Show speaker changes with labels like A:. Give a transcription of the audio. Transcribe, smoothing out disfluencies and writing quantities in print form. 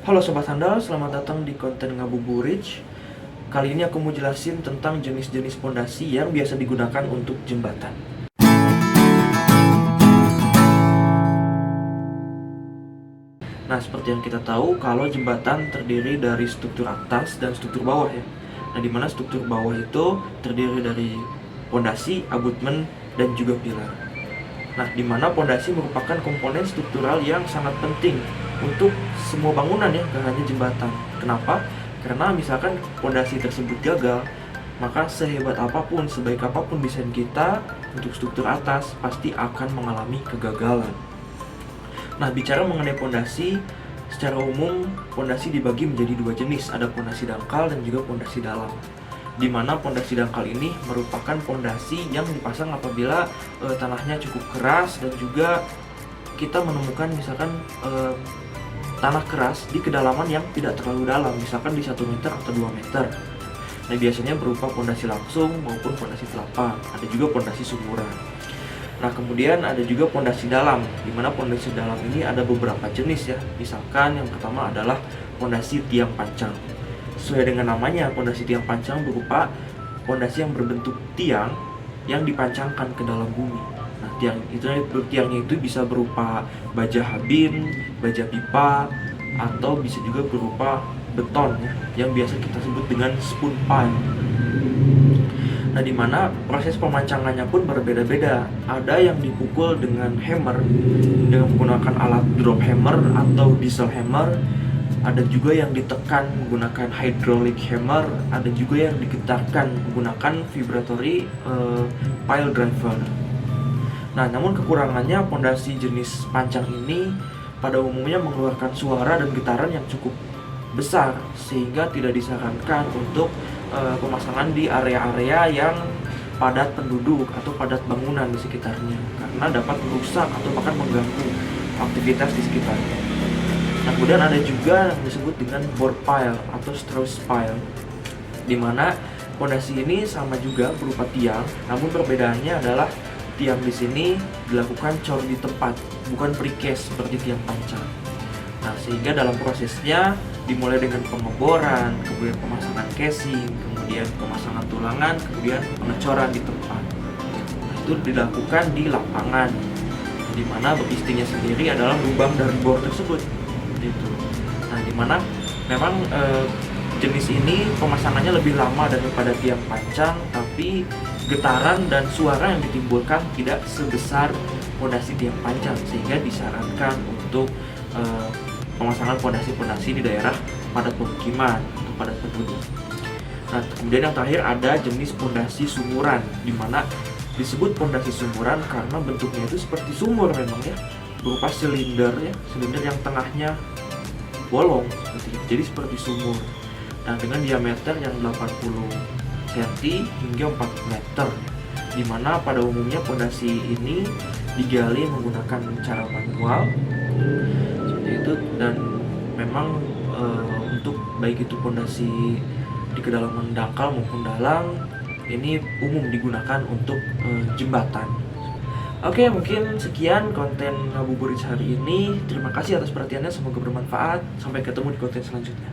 A: Halo Sobat Handal, selamat datang di konten Ngabuburit. Kali ini aku mau jelasin tentang jenis-jenis pondasi yang biasa digunakan untuk jembatan. Nah, seperti yang kita tahu, kalau jembatan terdiri dari struktur atas dan struktur bawah ya. Nah, dimana struktur bawah itu terdiri dari pondasi, abutmen, dan juga pilar. Nah, dimana pondasi merupakan komponen struktural yang sangat penting untuk semua bangunan ya, gak hanya jembatan. Kenapa? Karena misalkan pondasi tersebut gagal, maka sehebat apapun, sebaik apapun desain kita untuk struktur atas pasti akan mengalami kegagalan. Nah, bicara mengenai pondasi, secara umum pondasi dibagi menjadi dua jenis, ada pondasi dangkal dan juga pondasi dalam. Di mana pondasi dangkal ini merupakan pondasi yang dipasang apabila tanahnya cukup keras dan juga kita menemukan misalkan tanah keras di kedalaman yang tidak terlalu dalam, misalkan di 1 meter atau 2 meter. Nah, biasanya berupa pondasi langsung maupun pondasi telapak, ada juga pondasi sumuran. Nah, kemudian ada juga pondasi dalam, di mana pondasi dalam ini ada beberapa jenis ya. Misalkan yang pertama adalah pondasi tiang pancang. Sesuai dengan namanya, pondasi tiang pancang berupa pondasi yang berbentuk tiang yang dipancangkan ke dalam bumi. Nah, tiangnya itu bisa berupa baja habin, baja pipa, atau bisa juga berupa beton ya, yang biasa kita sebut dengan spoon pile. Nah, di mana proses pemancangannya pun berbeda-beda. Ada yang dipukul dengan hammer, dengan menggunakan alat drop hammer atau diesel hammer. Ada juga yang ditekan menggunakan hydraulic hammer. Ada juga yang digetarkan menggunakan vibratory pile driver. Nah, namun kekurangannya pondasi jenis pancang ini pada umumnya mengeluarkan suara dan getaran yang cukup besar, sehingga tidak disarankan untuk pemasangan di area-area yang padat penduduk atau padat bangunan di sekitarnya, karena dapat merusak atau bahkan mengganggu aktivitas di sekitarnya. Nah, kemudian ada juga yang disebut dengan board pile atau struss pile, di mana pondasi ini sama juga berupa tiang, namun perbedaannya adalah tiang di sini dilakukan cor di tempat, bukan precast seperti tiang pancang. Nah, sehingga dalam prosesnya dimulai dengan pengeboran, kemudian pemasangan casing, kemudian pemasangan tulangan, kemudian pengecoran di tempat. Nah, itu dilakukan di lapangan, di mana istinya sendiri adalah lubang dari bor tersebut. Gitu. Nah, di mana memang jenis ini pemasangannya lebih lama daripada tiang pancang, tapi getaran dan suara yang ditimbulkan tidak sebesar pondasi tiang pancang, sehingga disarankan untuk pemasangan pondasi-pondasi di daerah padat pemukiman atau padat penduduk. Nah, kemudian yang terakhir ada jenis pondasi sumuran, di mana disebut pondasi sumuran karena bentuknya itu seperti sumur memang ya, berupa silinder ya, silinder yang tengahnya bolong jadi seperti sumur. Nah, dengan diameter yang 80 cm hingga 4 meter, di mana pada umumnya pondasi ini digali menggunakan cara manual seperti itu, dan memang untuk baik itu pondasi di kedalaman dangkal maupun dalam ini umum digunakan untuk jembatan. Oke, mungkin sekian konten Ngabuburit hari ini. Terima kasih atas perhatiannya, semoga bermanfaat. Sampai ketemu di konten selanjutnya.